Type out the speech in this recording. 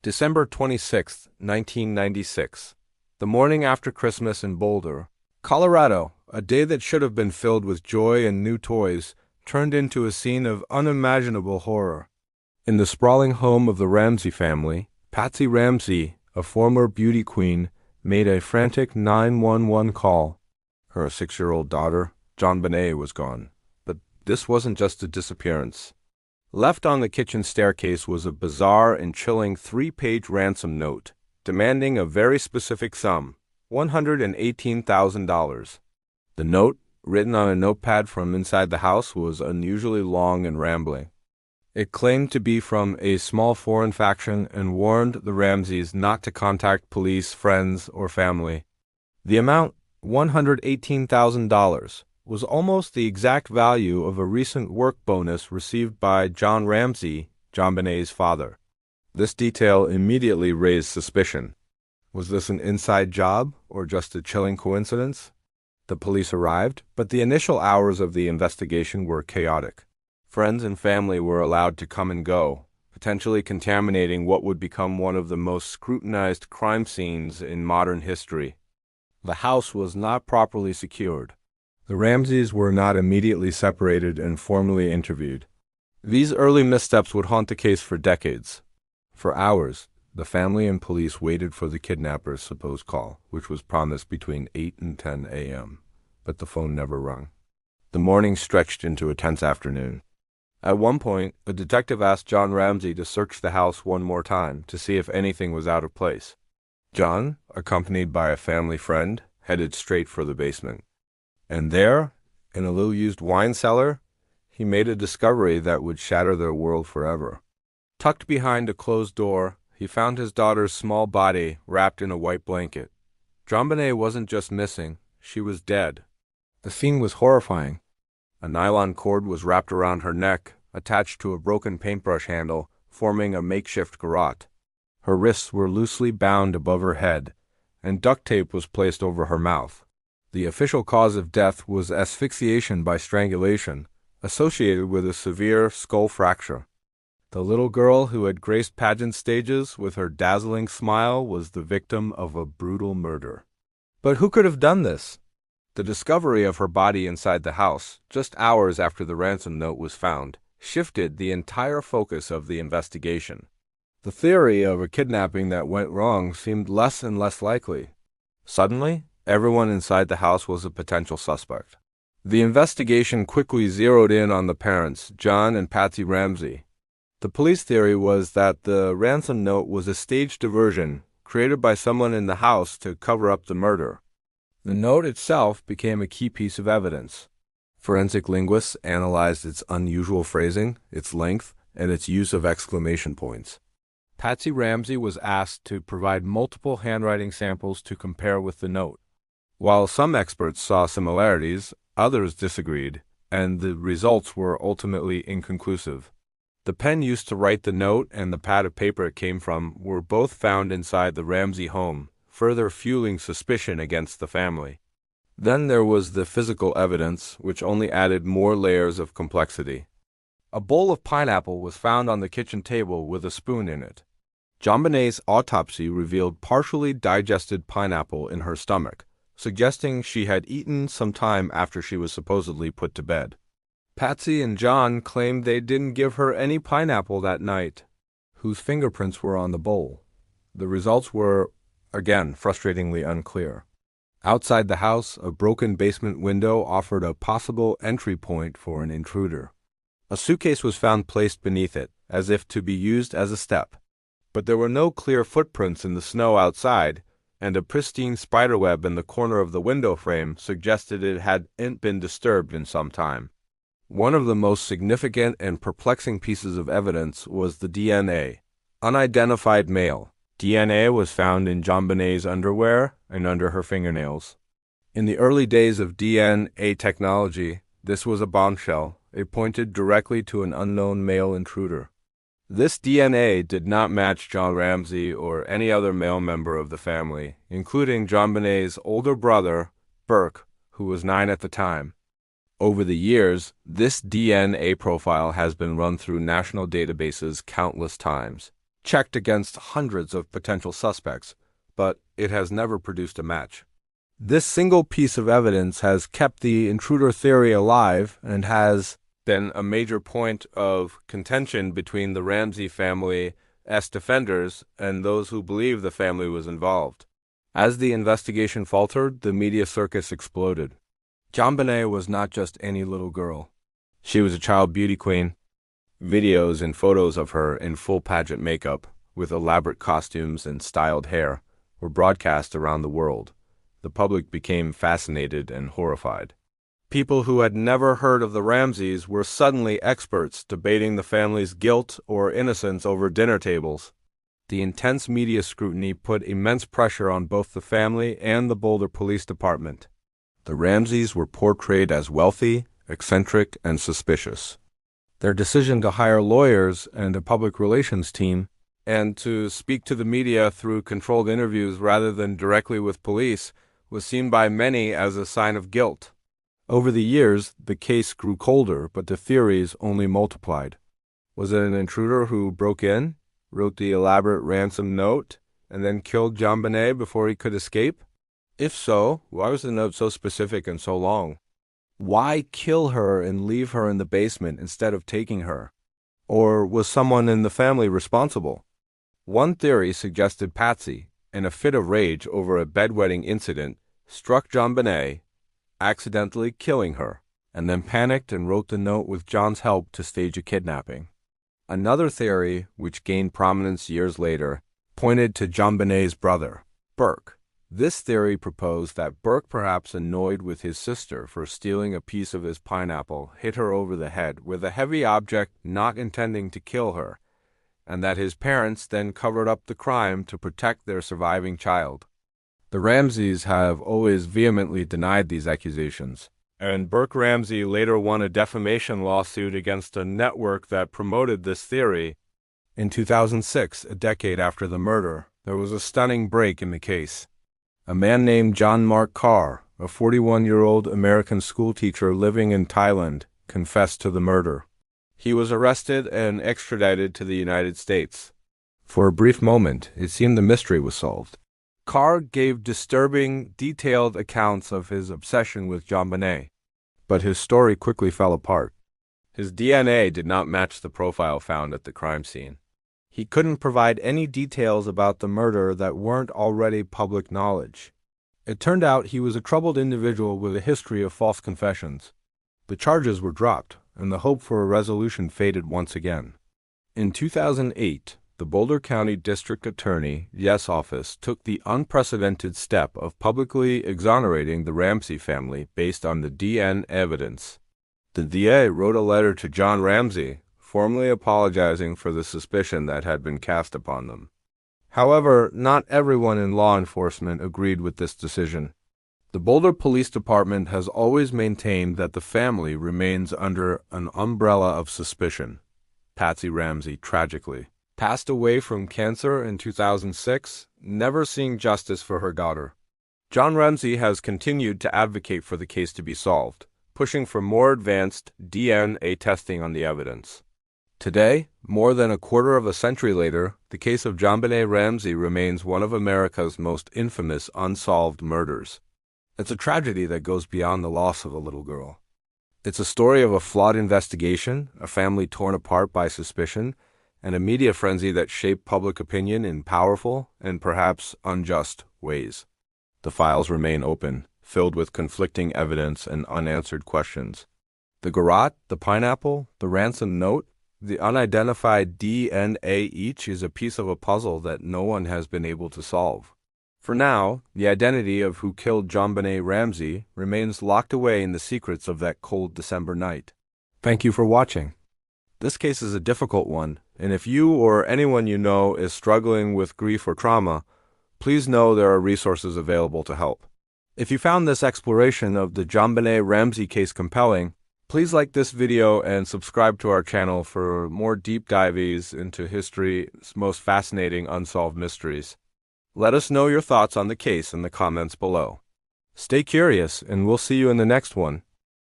December 26, 1996. The morning after Christmas in Boulder, Colorado, a day that should have been filled with joy and new toys, turned into a scene of unimaginable horror. In the sprawling home of the Ramsey family, Patsy Ramsey, a former beauty queen, made a frantic 911 call. Her 6-year-old daughter, JonBene, was gone. But this wasn't just a disappearance. Left on the kitchen staircase was a bizarre and chilling 3-page ransom note, demanding a very specific sum, $118,000. The note, written on a notepad from inside the house, was unusually long and rambling. It claimed to be from a small foreign faction and warned the Ramseys not to contact police, friends, or family. The amount, $118,000, was almost the exact value of a recent work bonus received by John Ramsey, JonBene's father. This detail immediately raised suspicion. Was this an inside job or just a chilling coincidence? The police arrived, but the initial hours of the investigation were chaotic. Friends and family were allowed to come and go, potentially contaminating what would become one of the most scrutinized crime scenes in modern history. The house was not properly secured. The Ramseys were not immediately separated and formally interviewed. These early missteps would haunt the case for decades. For hours, the family and police waited for the kidnapper's supposed call, which was promised between 8 and 10 a.m., but the phone never rung. The morning stretched into a tense afternoon. At one point, a detective asked John Ramsey to search the house one more time to see if anything was out of place. John, accompanied by a family friend, headed straight for the basement. And there, in a little used wine cellar, he made a discovery that would shatter their world forever. Tucked behind a closed door, he found his daughter's small body wrapped in a white blanket. JonBene wasn't just missing, she was dead. The scene was horrifying. A nylon cord was wrapped around her neck, attached to a broken paintbrush handle, forming a makeshift garrote. Her wrists were loosely bound above her head, and duct tape was placed over her mouth. The official cause of death was asphyxiation by strangulation, associated with a severe skull fracture. The little girl who had graced pageant stages with her dazzling smile was the victim of a brutal murder. But who could have done this? The discovery of her body inside the house, just hours after the ransom note was found, shifted the entire focus of the investigation. The theory of a kidnapping that went wrong seemed less and less likely. Suddenly, everyone inside the house was a potential suspect. The investigation quickly zeroed in on the parents, John and Patsy Ramsey. The police theory was that the ransom note was a staged diversion created by someone in the house to cover up the murder. The note itself became a key piece of evidence. Forensic linguists analyzed its unusual phrasing, its length, and its use of exclamation points. Patsy Ramsey was asked to provide multiple handwriting samples to compare with the note. While some experts saw similarities, others disagreed, and the results were ultimately inconclusive. The pen used to write the note and the pad of paper it came from were both found inside the Ramsey home, further fueling suspicion against the family. Then there was the physical evidence, which only added more layers of complexity. A bowl of pineapple was found on the kitchen table with a spoon in it. JonBene's autopsy revealed partially digested pineapple in her stomach, suggesting she had eaten some time after she was supposedly put to bed. Patsy and John claimed they didn't give her any pineapple that night, whose fingerprints were on the bowl. The results were, again, frustratingly unclear. Outside the house, a broken basement window offered a possible entry point for an intruder. A suitcase was found placed beneath it, as if to be used as a step. But there were no clear footprints in the snow outside, and a pristine spiderweb in the corner of the window frame suggested it hadn't been disturbed in some time. One of the most significant and perplexing pieces of evidence was the DNA. Unidentified male. DNA was found in JonBene's underwear and under her fingernails. In the early days of DNA technology, this was a bombshell. It pointed directly to an unknown male intruder. This DNA did not match John Ramsey or any other male member of the family, including JonBene's older brother, Burke, who was 9 at the time. Over the years, this DNA profile has been run through national databases countless times. checked against hundreds of potential suspects, but it has never produced a match. This single piece of evidence has kept the intruder theory alive and has been a major point of contention between the Ramsey family as defenders and those who believe the family was involved. As the investigation faltered, the media circus exploded. JonBene was not just any little girl. She was a child beauty queen. Videos and photos of her in full pageant makeup, with elaborate costumes and styled hair, were broadcast around the world. The public became fascinated and horrified. People who had never heard of the Ramseys were suddenly experts debating the family's guilt or innocence over dinner tables. The intense media scrutiny put immense pressure on both the family and the Boulder Police Department. The Ramseys were portrayed as wealthy, eccentric, and suspicious. Their decision to hire lawyers and a public relations team and to speak to the media through controlled interviews rather than directly with police was seen by many as a sign of guilt. Over the years, the case grew colder, but the theories only multiplied. Was it an intruder who broke in, wrote the elaborate ransom note, and then killed JonBene before he could escape? If so, why was the note so specific and so long? Why kill her and leave her in the basement instead of taking her? Or was someone in the family responsible? One theory suggested Patsy, in a fit of rage over a bedwetting incident, struck JonBene, accidentally killing her, and then panicked and wrote the note with John's help to stage a kidnapping. Another theory, which gained prominence years later, pointed to JonBene's brother, Burke. This theory proposed that Burke, perhaps annoyed with his sister for stealing a piece of his pineapple, hit her over the head with a heavy object not intending to kill her, and that his parents then covered up the crime to protect their surviving child. The Ramseys have always vehemently denied these accusations, and Burke Ramsey later won a defamation lawsuit against a network that promoted this theory. In 2006, a decade after the murder, there was a stunning break in the case. A man named John Mark Carr, a 41-year-old American schoolteacher living in Thailand, confessed to the murder. He was arrested and extradited to the United States. For a brief moment, it seemed the mystery was solved. Carr gave disturbing, detailed accounts of his obsession with JonBene, but his story quickly fell apart. His DNA did not match the profile found at the crime scene. He couldn't provide any details about the murder that weren't already public knowledge. It turned out he was a troubled individual with a history of false confessions. The charges were dropped, and the hope for a resolution faded once again. In 2008, the Boulder County District Attorney's office took the unprecedented step of publicly exonerating the Ramsey family based on the DNA evidence. The DA wrote a letter to John Ramsey, formally apologizing for the suspicion that had been cast upon them. However, not everyone in law enforcement agreed with this decision. The Boulder Police Department has always maintained that the family remains under an umbrella of suspicion. Patsy Ramsey tragically passed away from cancer in 2006, never seeing justice for her daughter. John Ramsey has continued to advocate for the case to be solved, pushing for more advanced DNA testing on the evidence. Today, more than a quarter of a century later, the case of JonBene Ramsey remains one of America's most infamous unsolved murders. It's a tragedy that goes beyond the loss of a little girl. It's a story of a flawed investigation, a family torn apart by suspicion, and a media frenzy that shaped public opinion in powerful and perhaps unjust ways. The files remain open, filled with conflicting evidence and unanswered questions. The garrote, the pineapple, the ransom note, the unidentified DNA, each is a piece of a puzzle that no one has been able to solve. For now, the identity of who killed JonBene Ramsey remains locked away in the secrets of that cold December night. Thank you for watching. This case is a difficult one, and if you or anyone you know is struggling with grief or trauma, please know there are resources available to help. If you found this exploration of the JonBene Ramsey case compelling, please like this video and subscribe to our channel for more deep dives into history's most fascinating unsolved mysteries. Let us know your thoughts on the case in the comments below. Stay curious, and we'll see you in the next one.